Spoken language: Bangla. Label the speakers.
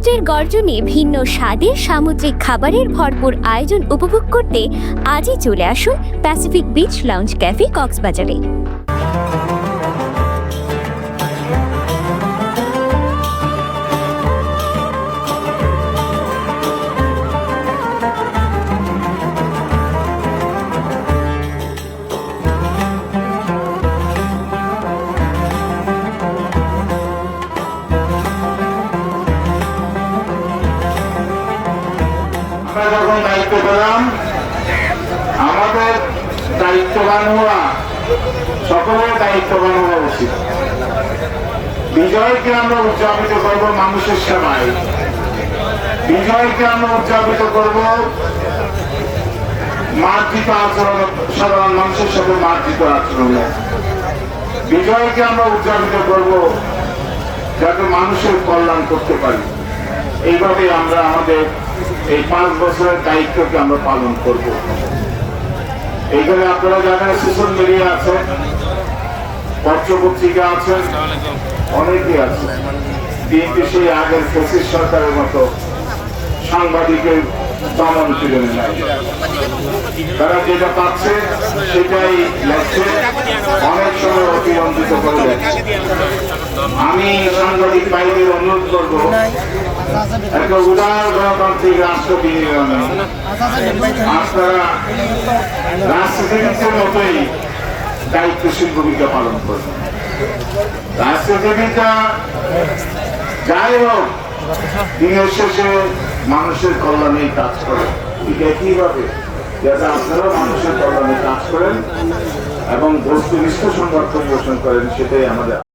Speaker 1: সমুদ্রের গর্জনে ভিন্ন স্বাদের সামুদ্রিক খাবারের ভরপুর আয়োজন উপভোগ করতে আজই চলে আসুন প্যাসিফিক বিচ লাউঞ্জ ক্যাফে কক্সবাজারে।
Speaker 2: যখন দায়িত্ব পেলাম, আমাদের দায়িত্ববান হওয়া, সকলের দায়িত্ববান হওয়া উচিত। বিজয়কে আমরা উদযাপিত করব মানুষের সেবায়, বিজয়কে আমরা উদযাপিত করব মার্জিত আচরণ, সাধারণ মানুষের সাথে মার্জিত আচরণে। বিজয়কে আমরা উদযাপিত করব যাতে মানুষের কল্যাণ করতে পারি। এইভাবে আমরা আমাদের এই 5 বছরের দায়িত্বকে আমরা পালন করব। এইখানে আপনারা জানেন সোশ্যাল মিডিয়া আছে, পত্রপত্রিকা আছে, অনেকে আছে, কিন্তু সেই আগের ফ্যাসিস্ট সরকারের মতো সাংবাদিকের দমন ফিরে নেয়। তারা যেটা পাচ্ছে সেটাই লেখছে, অনেক সময় অতিরঞ্জিত করে যাচ্ছে। আমি সাংবাদিক ভাইদের অনুরোধ করব, একটা উদার গণতান্ত্রিক রাষ্ট্র বিনির্মাণে আপনারা রাষ্ট্রজীবীদের মতোই দায়িত্বশীল ভূমিকা পালন করবেন। রাষ্ট্রজীবীটা যাই হোক দিনের শেষে মানুষের কল্যাণে কাজ করে, ঠিক একইভাবে যাতে আপনারা মানুষের কল্যাণে কাজ করেন এবং বস্তুনিষ্ঠ সংবাদ পরিবেশন করেন, সেটাই আমাদের